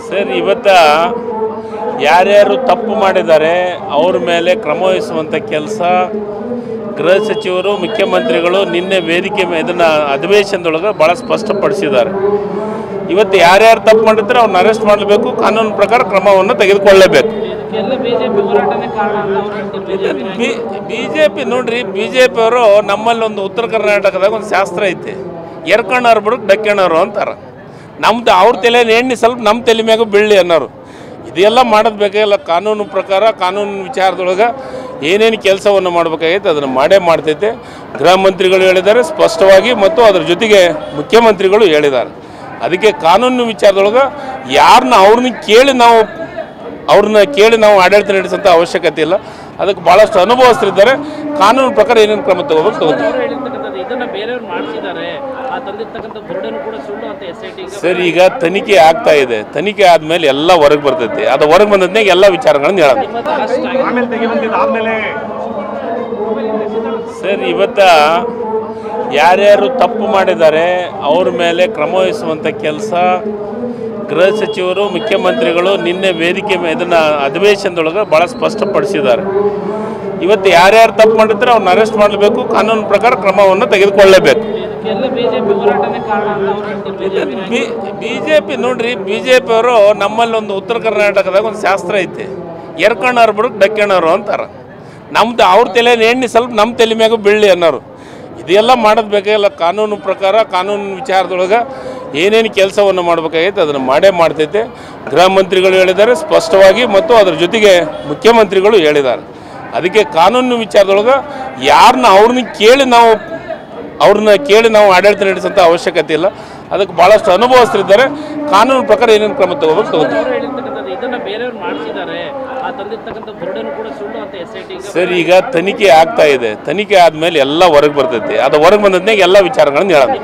Sir, ಇವತ್ತ ಯಾರ್ಯಾರು ತಪ್ಪು ಮಾಡಿದ್ದಾರೆ ಅವ್ರ ಮೇಲೆ ಕ್ರಮ ವಹಿಸುವಂಥ ಕೆಲಸ ಗೃಹ ಸಚಿವರು, ಮುಖ್ಯಮಂತ್ರಿಗಳು ನಿನ್ನೆ ವೇದಿಕೆ ಇದನ್ನು ಅಧಿವೇಶನದೊಳಗೆ ಭಾಳ ಸ್ಪಷ್ಟಪಡಿಸಿದ್ದಾರೆ. ಇವತ್ತು ಯಾರ್ಯಾರು ತಪ್ಪು ಮಾಡಿದ್ರೆ ಅವ್ರನ್ನ ಅರೆಸ್ಟ್ ಮಾಡಬೇಕು, ಕಾನೂನು ಪ್ರಕಾರ ಕ್ರಮವನ್ನು ತೆಗೆದುಕೊಳ್ಳಲೇಬೇಕು. BJP ನೋಡ್ರಿ, BJP ಅವರು ನಮ್ಮಲ್ಲಿ ಒಂದು ಉತ್ತರ ಕರ್ನಾಟಕದಾಗ ಒಂದು ಶಾಸ್ತ್ರ ಐತಿ, ಎರ್ಕಣ್ಣವ್ರು ಬಿಡು ಡಕ್ಕಣ್ಣವ್ರು ಅಂತಾರೆ. ನಮ್ದು ಅವ್ರ ತಲೆ ಎಣ್ಣೆ ಸ್ವಲ್ಪ ನಮ್ಮ ತಲೆ ಮ್ಯಾಗ ಬೀಳಲಿ ಅನ್ನೋರು. ಇದೆಲ್ಲ ಮಾಡೋದು ಬೇಕಾಗಿಲ್ಲ. ಕಾನೂನು ಪ್ರಕಾರ ಕಾನೂನು ವಿಚಾರದೊಳಗೆ ಏನೇನು ಕೆಲಸವನ್ನು ಮಾಡಬೇಕಾಗೈತೆ ಅದನ್ನು ಮಾಡೇ ಮಾಡ್ತೈತೆ. ಗೃಹ ಮಂತ್ರಿಗಳು ಹೇಳಿದ್ದಾರೆ ಸ್ಪಷ್ಟವಾಗಿ, ಮತ್ತು ಅದರ ಜೊತೆಗೆ ಮುಖ್ಯಮಂತ್ರಿಗಳು ಹೇಳಿದ್ದಾರೆ. ಅದಕ್ಕೆ ಕಾನೂನು ವಿಚಾರದೊಳಗೆ ಅವ್ರನ್ನ ಕೇಳಿ ನಾವು ಆಡಳಿತ ನಡೆಸೋಂಥ ಅವಶ್ಯಕತೆ ಇಲ್ಲ. ಅದಕ್ಕೆ ಭಾಳಷ್ಟು ಅನುಭವಸ್ಥರಿದ್ದಾರೆ. ಕಾನೂನು ಪ್ರಕಾರ ಏನೇನು ಕ್ರಮ ತಗೋಬೇಕು. ಸರ್, ಈಗ ತನಿಖೆ ಆಗ್ತಾ ಇದೆ. ತನಿಖೆ ಆದಮೇಲೆ ಎಲ್ಲ ಹೊರಗೆ ಬರ್ತೈತಿ. ಅದು ಹೊರಗೆ ಬಂದದ್ನಾಗ ಎಲ್ಲ ವಿಚಾರಗಳನ್ನು ಹೇಳೋದು. ಸರ್, ಇವತ್ತ ಯಾರ್ಯಾರು ತಪ್ಪು ಮಾಡಿದ್ದಾರೆ ಅವ್ರ ಮೇಲೆ ಕ್ರಮ ವಹಿಸುವಂಥ ಕೆಲಸ ಗೃಹ ಸಚಿವರು, ಮುಖ್ಯಮಂತ್ರಿಗಳು ನಿನ್ನೆ ವೇದಿಕೆ ಇದನ್ನು ಅಧಿವೇಶನದೊಳಗೆ ಭಾಳ ಸ್ಪಷ್ಟಪಡಿಸಿದ್ದಾರೆ. ಇವತ್ತು ಯಾರ್ಯಾರು ತಪ್ಪು ಮಾಡಿದ್ರೆ ಅವ್ರನ್ನ ಅರೆಸ್ಟ್ ಮಾಡಬೇಕು, ಕಾನೂನು ಪ್ರಕಾರ ಕ್ರಮವನ್ನು ತೆಗೆದುಕೊಳ್ಳಲೇಬೇಕು. BJP ನೋಡ್ರಿ, BJP ಅವರು ನಮ್ಮಲ್ಲಿ ಒಂದು ಉತ್ತರ ಕರ್ನಾಟಕದಾಗ ಒಂದು ಶಾಸ್ತ್ರ ಐತಿ, ಎರ್ಕಣ್ಣವ್ರು ಬಿಡು ಡಕ್ಕಣ್ಣವ್ರು ಅಂತಾರೆ. ನಮ್ದು ಅವ್ರ ತಲೆ ಎಣ್ಣೆ ಸ್ವಲ್ಪ ನಮ್ಮ ತಲೆ ಮ್ಯಾಗ ಬೀಳಲಿ ಅನ್ನೋರು. ಇದೆಲ್ಲ ಮಾಡೋದು ಬೇಕಾಗಿಲ್ಲ. ಕಾನೂನು ಪ್ರಕಾರ ಕಾನೂನು ವಿಚಾರದೊಳಗೆ ಏನೇನು ಕೆಲಸವನ್ನು ಮಾಡಬೇಕಾಗೈತೆ ಅದನ್ನು ಮಾಡೇ ಮಾಡ್ತೈತೆ. ಗೃಹ ಮಂತ್ರಿಗಳು ಹೇಳಿದ್ದಾರೆ ಸ್ಪಷ್ಟವಾಗಿ, ಮತ್ತು ಅದರ ಜೊತೆಗೆ ಮುಖ್ಯಮಂತ್ರಿಗಳು ಹೇಳಿದ್ದಾರೆ. ಅದಕ್ಕೆ ಕಾನೂನು ವಿಚಾರದೊಳಗೆ ಅವ್ರನ್ನ ಕೇಳಿ ನಾವು ಆಡಳಿತ ನಡೆಸೋಂಥ ಅವಶ್ಯಕತೆ ಇಲ್ಲ. ಅದಕ್ಕೆ ಭಾಳಷ್ಟು ಅನುಭವಸ್ಥರಿದ್ದಾರೆ. ಕಾನೂನು ಪ್ರಕಾರ ಏನೇನು ಕ್ರಮ ತಗೋಬೇಕು. ಸರ್, ಈಗ ತನಿಖೆ ಆಗ್ತಾ ಇದೆ. ತನಿಖೆ ಆದಮೇಲೆ ಎಲ್ಲ ಹೊರಗೆ ಬರ್ತೈತಿ. ಅದು ಹೊರಗೆ ಬಂದದ್ನಾಗ ಎಲ್ಲ ವಿಚಾರಗಳನ್ನು ಹೇಳೋದು.